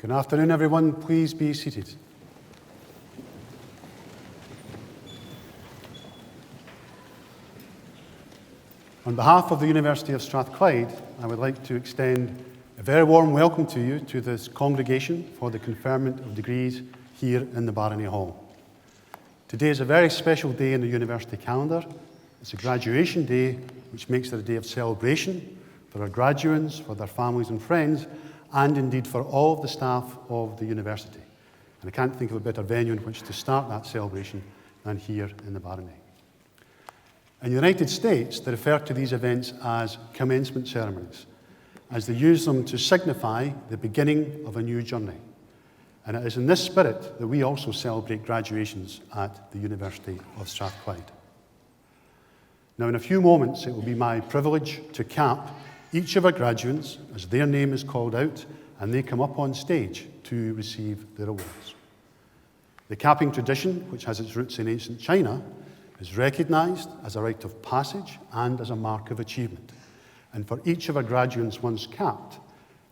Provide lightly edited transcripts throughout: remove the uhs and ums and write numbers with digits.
Good afternoon, everyone. Please be seated. On behalf of the University of Strathclyde, I would like to extend a very warm welcome to you to this congregation for the conferment of degrees here in the Barony Hall. Today is a very special day in the university calendar. It's a graduation day, which makes it a day of celebration for our graduates, for their families and friends, and indeed for all of the staff of the university. And I can't think of a better venue in which to start that celebration than here in the Barony. In the United States, they refer to these events as commencement ceremonies, as they use them to signify the beginning of a new journey. And it is in this spirit that we also celebrate graduations at the University of Strathclyde. Now, in a few moments, it will be my privilege to cap each of our graduates as their name is called out and they come up on stage to receive their awards. The capping tradition, which has its roots in ancient China, is recognised as a rite of passage and as a mark of achievement. And for each of our graduates once capped,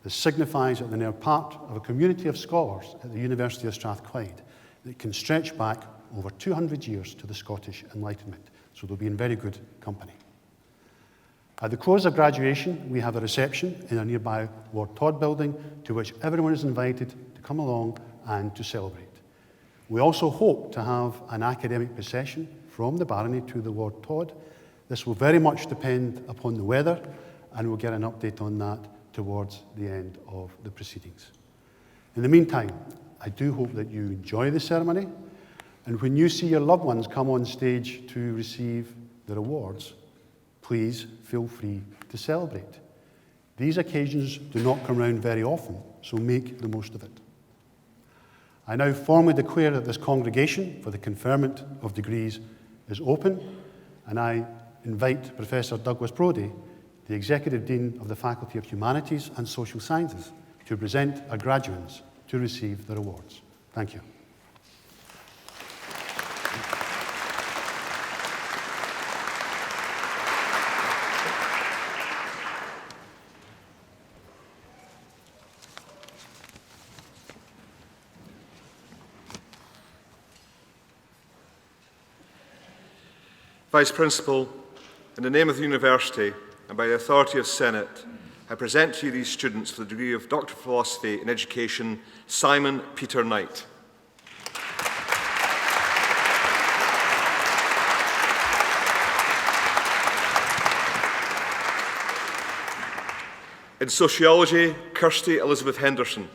this signifies that they are part of a community of scholars at the University of Strathclyde that can stretch back over 200 years to the Scottish Enlightenment. So they'll be in very good company. At the close of graduation, we have a reception in a nearby Ward Todd building to which everyone is invited to come along and to celebrate. We also hope to have an academic procession from the Barony to the Ward Todd. This will very much depend upon the weather, and we'll get an update on that towards the end of the proceedings. In the meantime, I do hope that you enjoy the ceremony, and when you see your loved ones come on stage to receive their awards, please feel free to celebrate. These occasions do not come around very often, so make the most of it. I now formally declare that this congregation for the conferment of degrees is open, and I invite Professor Douglas Brodie, the Executive Dean of the Faculty of Humanities and Social Sciences, to present our graduates to receive their awards. Thank you. Vice Principal, in the name of the University and by the authority of Senate, I present to you these students for the degree of Doctor of Philosophy in Education, Simon Peter Knight. In Sociology, Kirsty Elizabeth Henderson.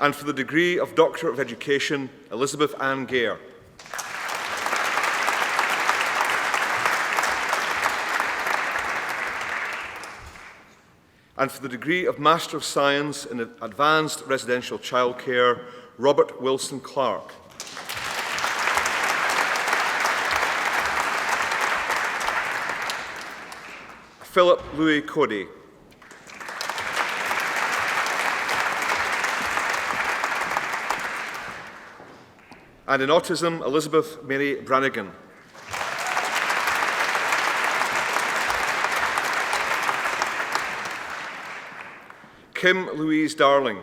And for the degree of Doctor of Education, Elizabeth Ann Gare. And for the degree of Master of Science in Advanced Residential Childcare, Robert Wilson Clark. Philip Louis Cody. And in Autism, Elizabeth Mary Brannigan. Kim Louise Darling.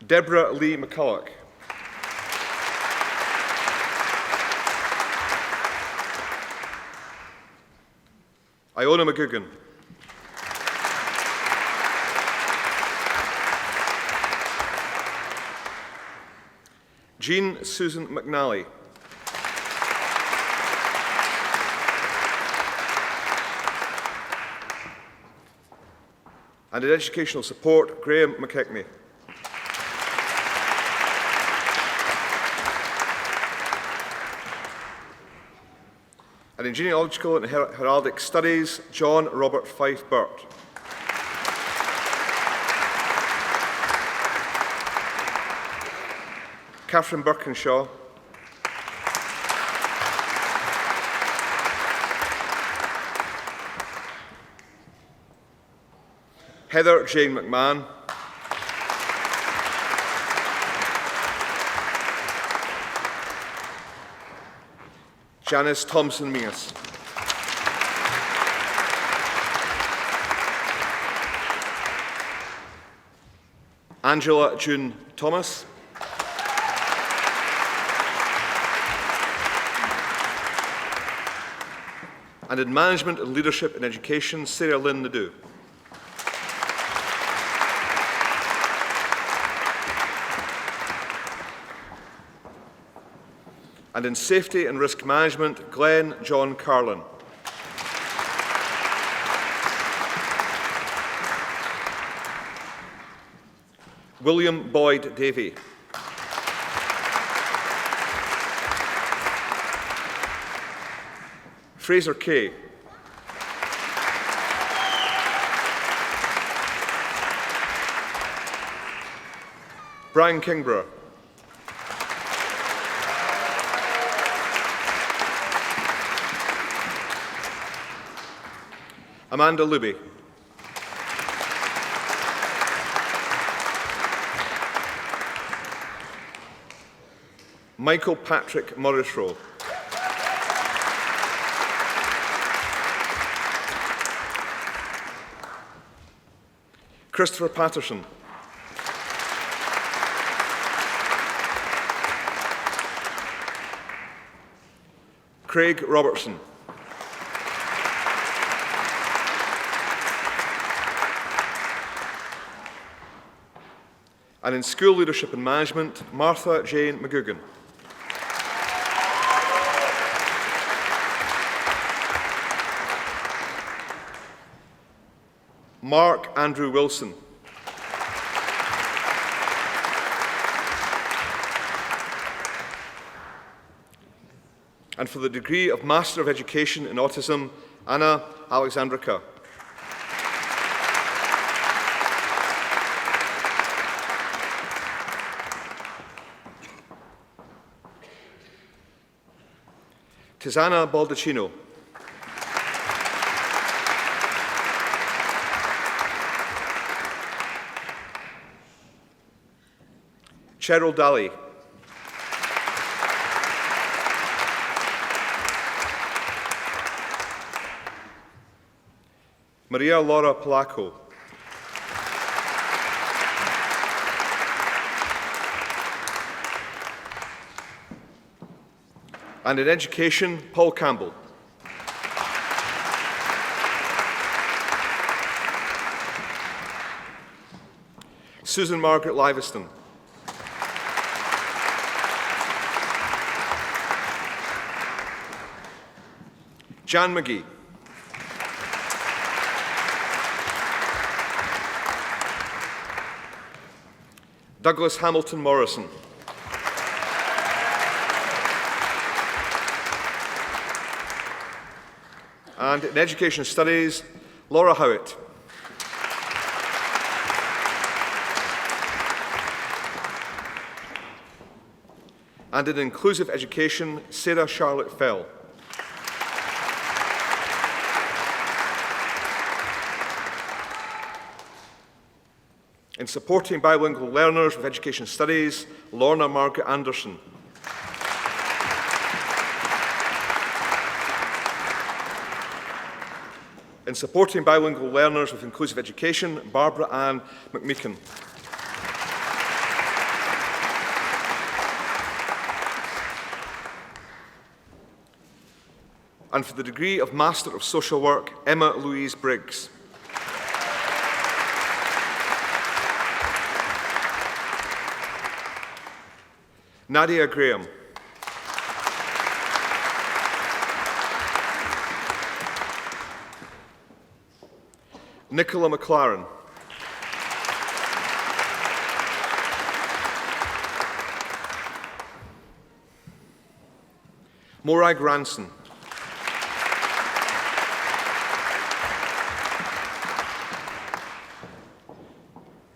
Deborah Lee McCulloch. Iona McGugan. Jean Susan McNally. And in Educational Support, Graham McKechnie. And in Genealogical and Heraldic Studies, John Robert Fife Burt. Catherine Birkinshaw. Heather Jane McMahon. Janice Thompson-Mingus. Angela June Thomas. And in Management and Leadership in Education, Sarah Lynn Nadeau. And in Safety and Risk Management, Glenn John Carlin. William Boyd Davey. Fraser Kay. Brian Kingborough. Amanda Luby. Michael Patrick Morrisroe. Christopher Patterson. Craig Robertson. And in School Leadership and Management, Martha Jane McGugan. Mark Andrew Wilson. And for the degree of Master of Education in Autism, Anna Alexandrica. Tisana Baldacchino. Cheryl Daly. Maria Laura Polaco. And in Education, Paul Campbell. Susan Margaret Liveston. Jan McGee. Douglas Hamilton Morrison. And in Education Studies, Laura Howitt. And in Inclusive Education, Sarah Charlotte Fell. In Supporting Bilingual Learners with Education Studies, Lorna Margaret Anderson. In Supporting Bilingual Learners with Inclusive Education, Barbara Ann McMeekin. And for the degree of Master of Social Work, Emma Louise Briggs. Nadia Graham. Nicola McLaren. Morag Ranson.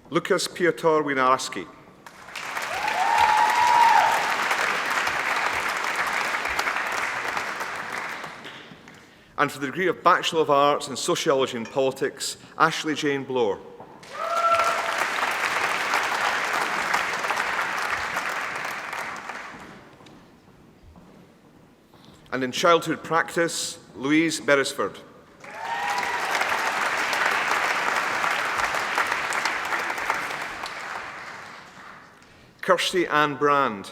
Lucas Piotr Winarski. And for the degree of Bachelor of Arts in Sociology and Politics, Ashley Jane Bloor. And in childhood practice, Louise Beresford. Kirsty Ann Brand.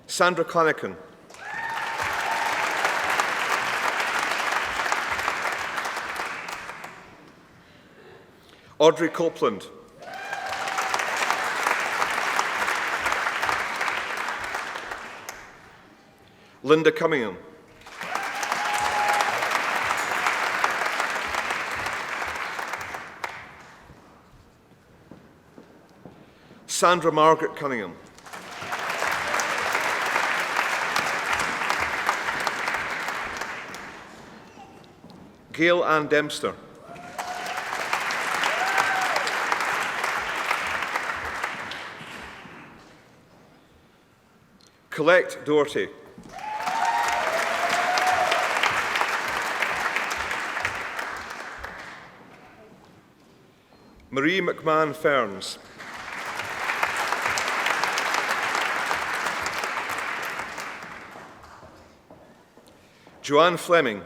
Sandra Clanacan. Audrey Copeland. Linda Cunningham. Sandra Margaret Cunningham. Gail Ann Dempster. Colette Doherty. Marie McMahon Ferns. Joanne Fleming.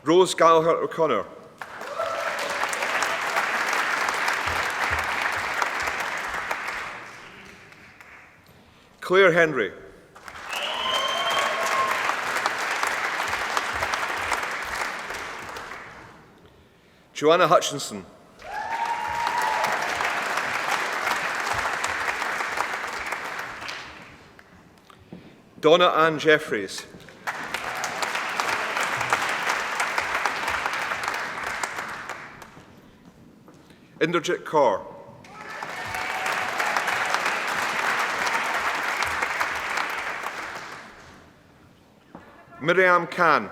Rose Gallagher O'Connor. Claire Henry. Joanna Hutchinson. Donna Ann Jeffries. Inderjit Kaur. Miriam Khan.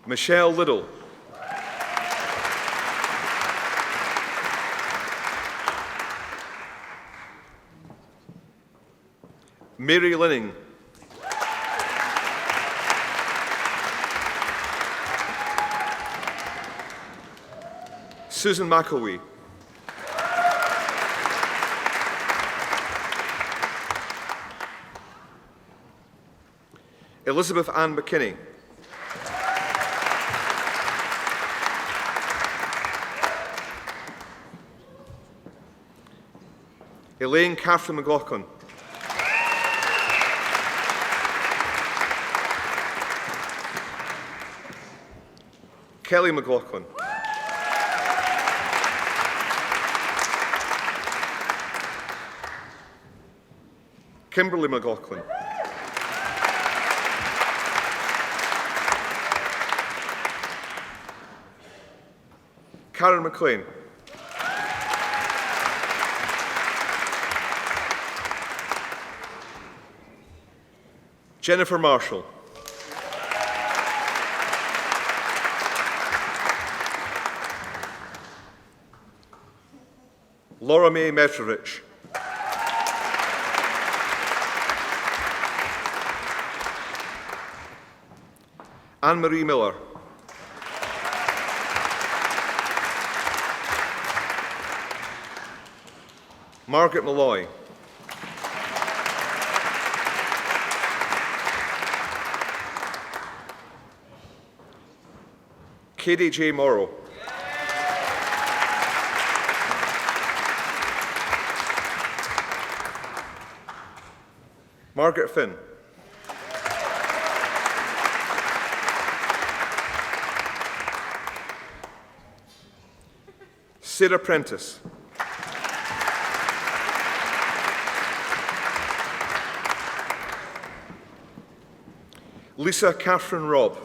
Michelle Liddle. Mary Linning. Susan McElwee. Elizabeth Ann McKinney. Elaine Catherine McLaughlin. Kelly McLaughlin. Kimberly McLaughlin. Karen McLean. Jennifer Marshall. Laura May Metrovich. Anne-Marie Miller. Margaret Malloy. Katie J. Morrow. Margaret Finn. Sarah Prentice. Lisa Catherine Robb.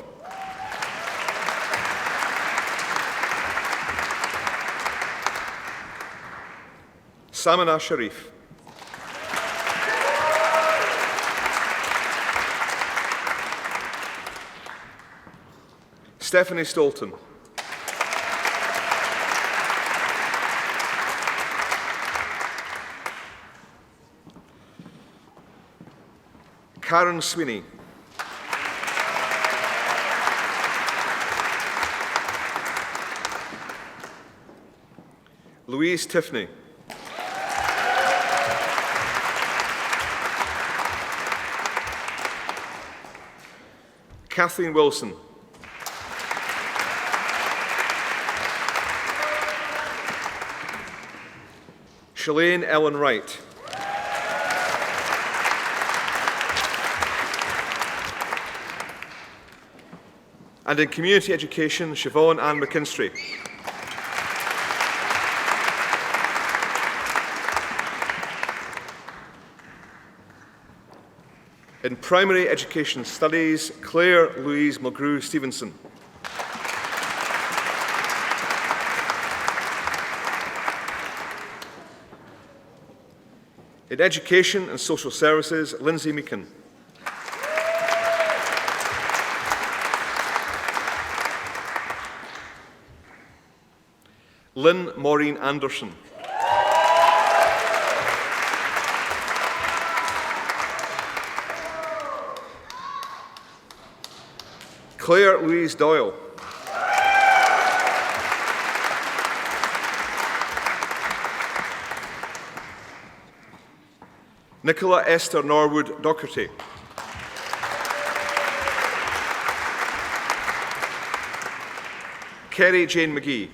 Samina Sharif. Stephanie Stolton. Karen Sweeney. Louise Tiffany. Kathleen Wilson. Shalane Ellen Wright. And in community education, Siobhan Ann McKinstry. In primary education studies, Claire Louise Mulgrew Stevenson. In education and social services, Lindsay Meakin. Lynn Maureen Anderson. Claire Louise Doyle. Nicola Esther Norwood Docherty. Kerry Jane McGee.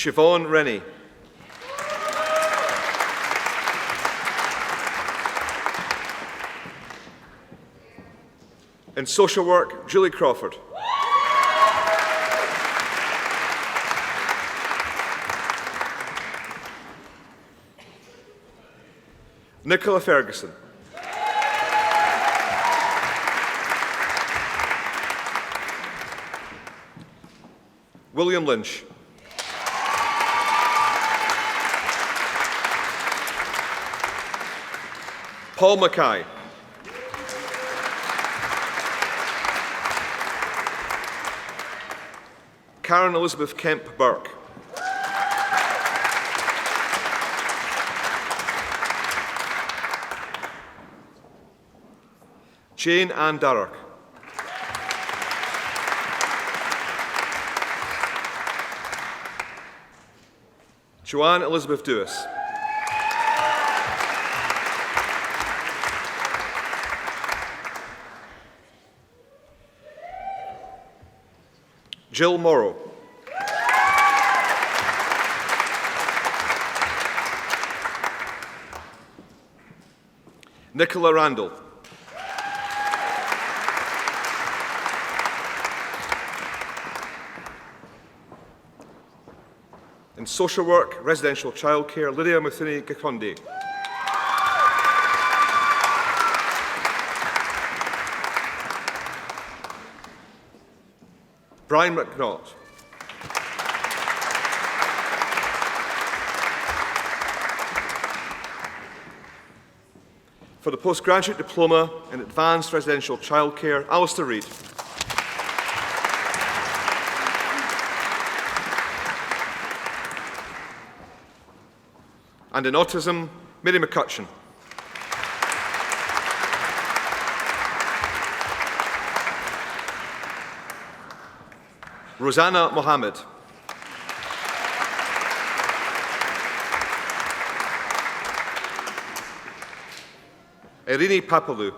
Siobhan Rennie. In social work, Julie Crawford. Nicola Ferguson. William Lynch. Paul Mackay. Karen Elizabeth Kemp Burke. Jane Ann Darroch. Joanne Elizabeth Dewis. Jill Morrow. Nicola Randall. In social work, residential childcare, Lydia Muthini Gikondi. Brian McNaught. For the postgraduate diploma in advanced residential childcare, Alistair Reid. And in autism, Mary McCutcheon. Rosanna Mohammed. Irini Papalou.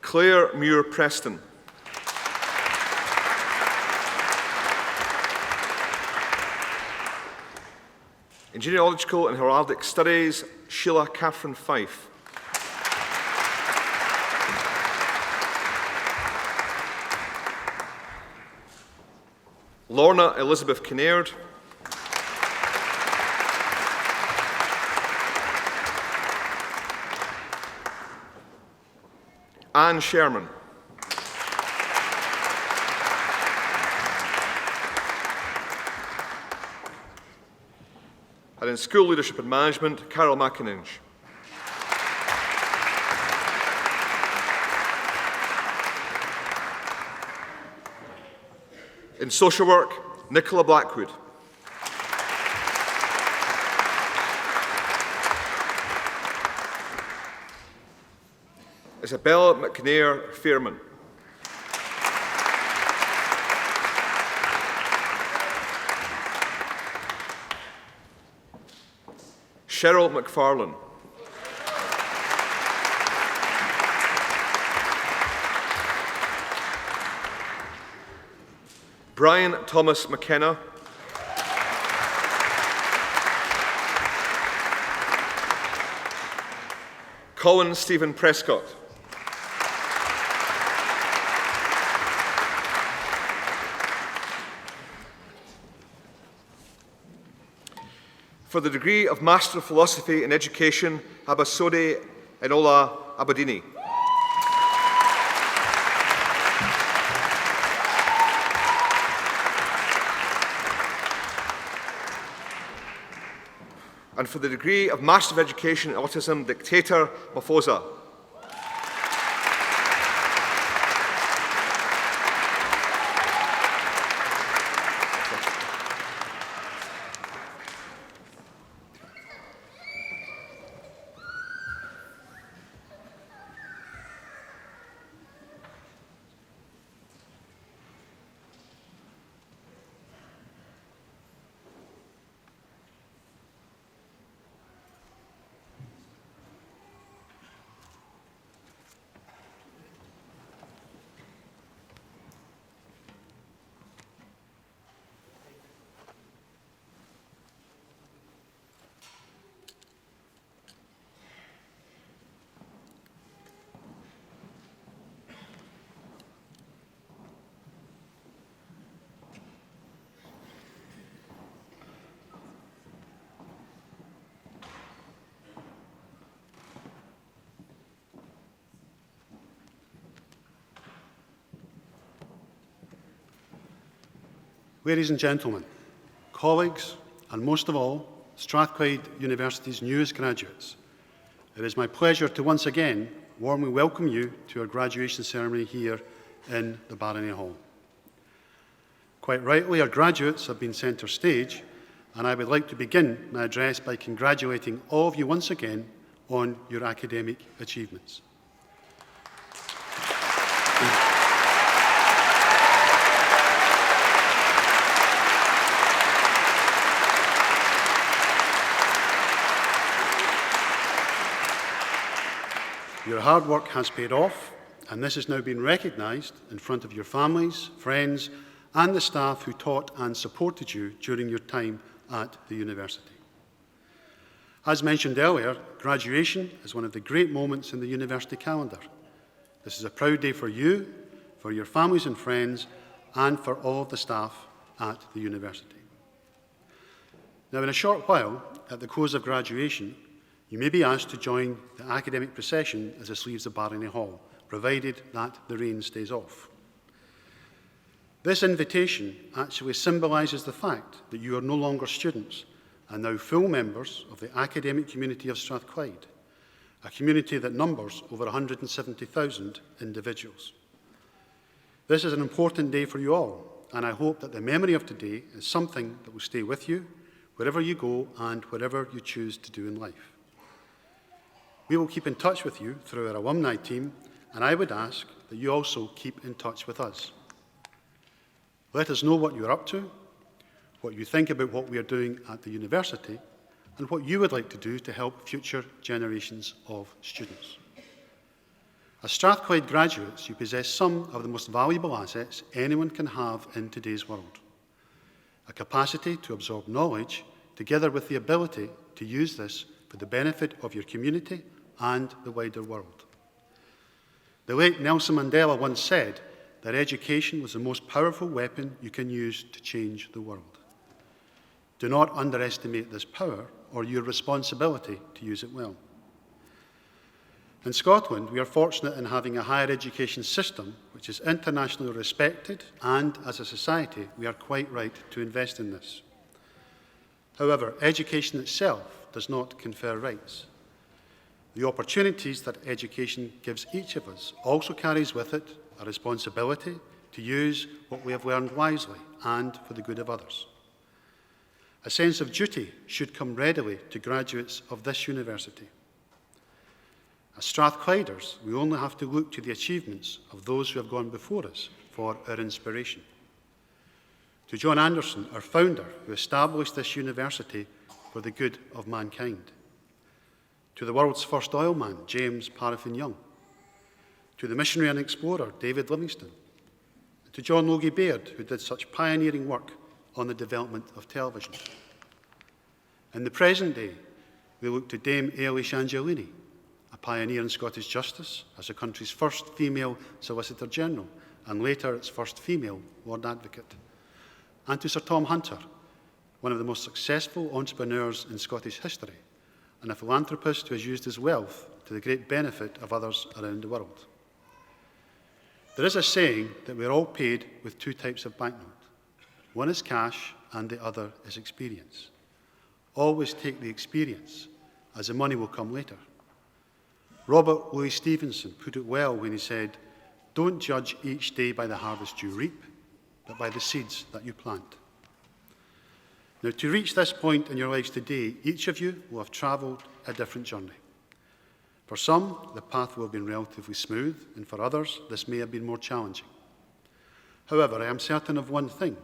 Claire Muir Preston. In genealogical and heraldic studies, Sheila Catherine Fife. Lorna Elizabeth Kinnaird. Anne Sherman. And in school leadership and management, Carol McIninch. In social work, Nicola Blackwood. Isabella McNair Fairman. Cheryl McFarlane. Brian Thomas McKenna. Colin Stephen Prescott. For the degree of Master of Philosophy in Education, Abasode Enola Abadini. And for the degree of Master of Education in Autism, Dictator Mafosa. Ladies and gentlemen, colleagues, and most of all, Strathclyde University's newest graduates, it is my pleasure to once again warmly welcome you to our graduation ceremony here in the Barony Hall. Quite rightly, our graduates have been centre stage, and I would like to begin my address by congratulating all of you once again on your academic achievements. Your hard work has paid off, and this has now been recognised in front of your families, friends, and the staff who taught and supported you during your time at the university. As mentioned earlier, graduation is one of the great moments in the university calendar. This is a proud day for you, for your families and friends, and for all of the staff at the university. Now, in a short while, at the close of graduation, you may be asked to join the academic procession as it leaves the Barony Hall, provided that the rain stays off. This invitation actually symbolises the fact that you are no longer students and now full members of the academic community of Strathclyde, a community that numbers over 170,000 individuals. This is an important day for you all, and I hope that the memory of today is something that will stay with you wherever you go and whatever you choose to do in life. We will keep in touch with you through our alumni team, and I would ask that you also keep in touch with us. Let us know what you're up to, what you think about what we are doing at the university, and what you would like to do to help future generations of students. As Strathclyde graduates, you possess some of the most valuable assets anyone can have in today's world: a capacity to absorb knowledge, together with the ability to use this for the benefit of your community and the wider world. The late Nelson Mandela once said that education was the most powerful weapon you can use to change the world. Do not underestimate this power or your responsibility to use it well. In Scotland, we are fortunate in having a higher education system which is internationally respected, and as a society, we are quite right to invest in this. However, education itself does not confer rights. The opportunities that education gives each of us also carries with it a responsibility to use what we have learned wisely and for the good of others. A sense of duty should come readily to graduates of this university. As Strathclyders, we only have to look to the achievements of those who have gone before us for our inspiration. To John Anderson, our founder, who established this university for the good of mankind. To the world's first oilman, James Paraffin Young. To the missionary and explorer, David Livingstone. And to John Logie Baird, who did such pioneering work on the development of television. In the present day, we look to Dame Eilish Angelini, a pioneer in Scottish justice, as the country's first female Solicitor General, and later its first female Lord Advocate. And to Sir Tom Hunter, one of the most successful entrepreneurs in Scottish history, and a philanthropist who has used his wealth to the great benefit of others around the world. There is a saying that we are all paid with two types of banknote. One is cash and the other is experience. Always take the experience, as the money will come later. Robert Louis Stevenson put it well when he said, "Don't judge each day by the harvest you reap, but by the seeds that you plant." Now, to reach this point in your lives today, each of you will have travelled a different journey. For some, the path will have been relatively smooth, and for others, this may have been more challenging. However, I am certain of one thing,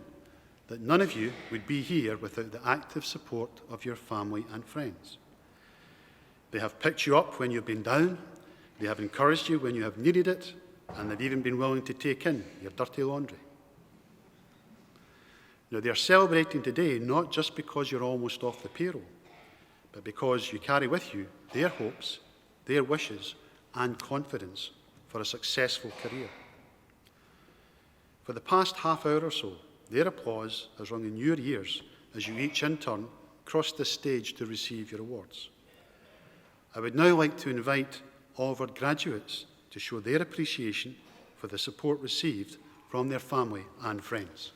that none of you would be here without the active support of your family and friends. They have picked you up when you've been down, they have encouraged you when you have needed it, and they've even been willing to take in your dirty laundry. Now, they are celebrating today not just because you're almost off the payroll, but because you carry with you their hopes, their wishes, and confidence for a successful career. For the past half hour or so, their applause has rung in your ears as you each in turn cross this stage to receive your awards. I would now like to invite all of our graduates to show their appreciation for the support received from their family and friends.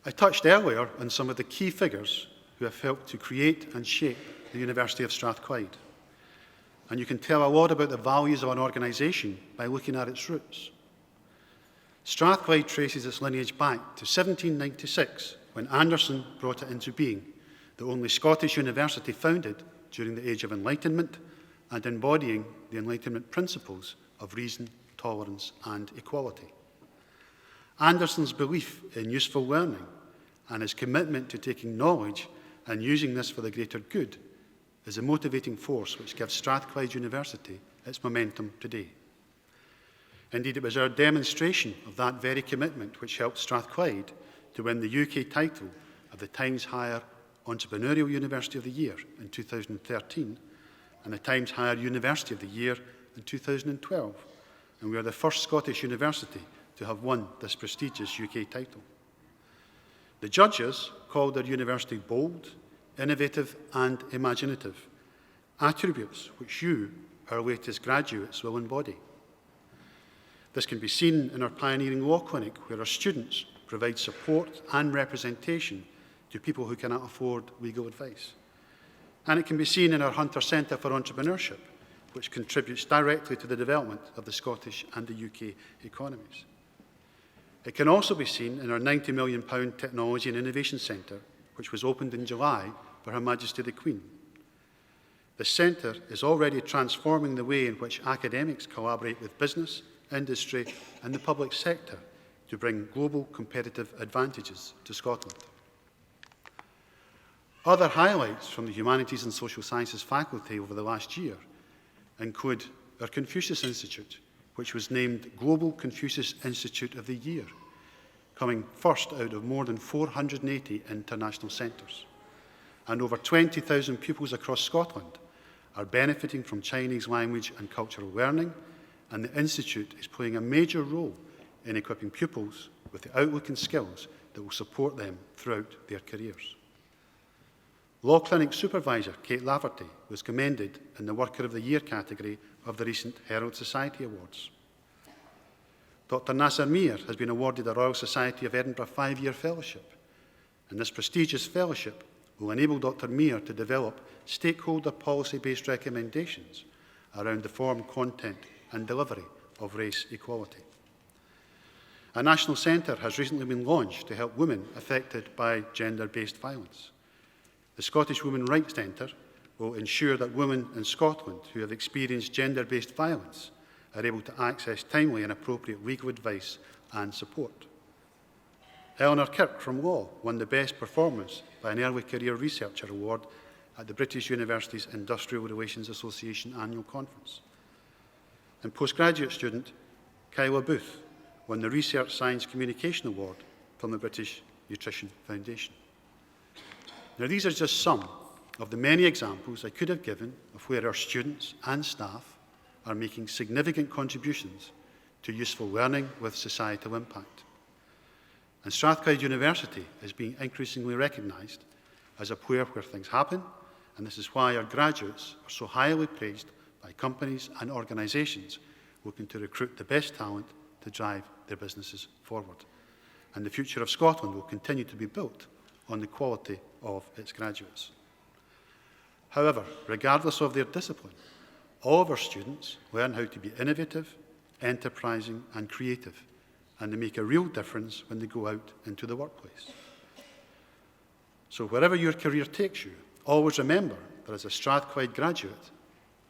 I touched earlier on some of the key figures who have helped to create and shape the University of Strathclyde. And you can tell a lot about the values of an organisation by looking at its roots. Strathclyde traces its lineage back to 1796, when Anderson brought it into being, the only Scottish university founded during the Age of Enlightenment and embodying the Enlightenment principles of reason, tolerance, and equality. Anderson's belief in useful learning and his commitment to taking knowledge and using this for the greater good is a motivating force which gives Strathclyde University its momentum today. Indeed, it was our demonstration of that very commitment which helped Strathclyde to win the UK title of the Times Higher Entrepreneurial University of the Year in 2013 and the Times Higher University of the Year in 2012. And we are the first Scottish university to have won this prestigious UK title. The judges called our university bold, innovative, and imaginative, attributes which you, our latest graduates, will embody. This can be seen in our pioneering law clinic, where our students provide support and representation to people who cannot afford legal advice. And it can be seen in our Hunter Centre for Entrepreneurship, which contributes directly to the development of the Scottish and the UK economies. It can also be seen in our £90 million Technology and Innovation Centre, which was opened in July for Her Majesty the Queen. The centre is already transforming the way in which academics collaborate with business, industry, and the public sector to bring global competitive advantages to Scotland. Other highlights from the Humanities and Social Sciences faculty over the last year include our Confucius Institute, which was named Global Confucius Institute of the Year, coming first out of more than 480 international centres. And over 20,000 pupils across Scotland are benefiting from Chinese language and cultural learning, and the Institute is playing a major role in equipping pupils with the outlook and skills that will support them throughout their careers. Law Clinic Supervisor Kate Laverty was commended in the Worker of the Year category of the recent Herald Society Awards. Dr Nasser Mir has been awarded a Royal Society of Edinburgh 5-year fellowship, and this prestigious fellowship will enable Dr Mir to develop stakeholder policy-based recommendations around the form, content and delivery of race equality. A national centre has recently been launched to help women affected by gender-based violence. The Scottish Women's Rights Centre will ensure that women in Scotland who have experienced gender-based violence are able to access timely and appropriate legal advice and support. Eleanor Kirk from Law won the Best Performance by an Early Career Researcher Award at the British Universities Industrial Relations Association Annual Conference. And postgraduate student Kyla Booth won the Research Science Communication Award from the British Nutrition Foundation. Now, these are just some of the many examples I could have given of where our students and staff are making significant contributions to useful learning with societal impact. And Strathclyde University is being increasingly recognised as a place where things happen, and this is why our graduates are so highly praised by companies and organisations looking to recruit the best talent to drive their businesses forward. And the future of Scotland will continue to be built on the quality of its graduates. However, regardless of their discipline, all of our students learn how to be innovative, enterprising and creative, and they make a real difference when they go out into the workplace. So wherever your career takes you, always remember that as a Strathclyde graduate,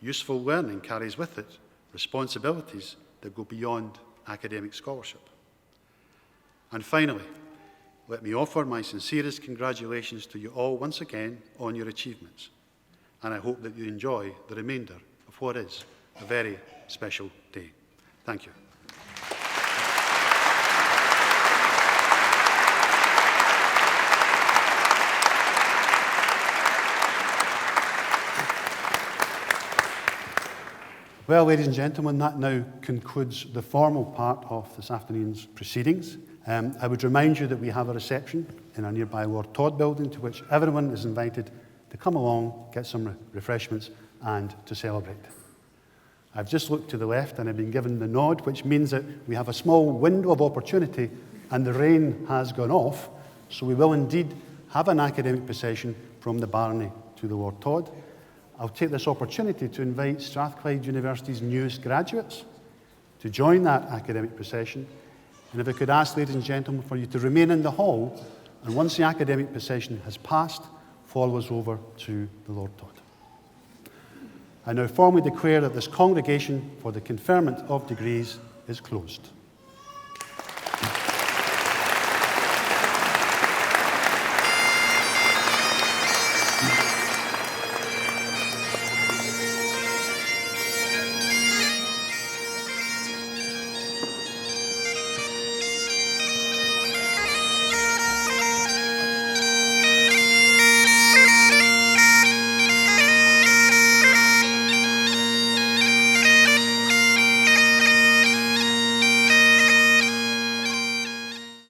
useful learning carries with it responsibilities that go beyond academic scholarship. And finally, let me offer my sincerest congratulations to you all once again on your achievements. And I hope that you enjoy the remainder of what is a very special day. Thank you. Well, ladies and gentlemen, that now concludes the formal part of this afternoon's proceedings. I would remind you that we have a reception in our nearby Lord Todd building to which everyone is invited to come along, get some refreshments and to celebrate. I've just looked to the left and I've been given the nod, which means that we have a small window of opportunity and the rain has gone off, so we will indeed have an academic procession from the Barony to the Lord Todd. I'll take this opportunity to invite Strathclyde University's newest graduates to join that academic procession. And if I could ask, ladies and gentlemen, for you to remain in the hall, and once the academic procession has passed, follow us over to the Lord Todd. I now formally declare that this congregation for the conferment of degrees is closed.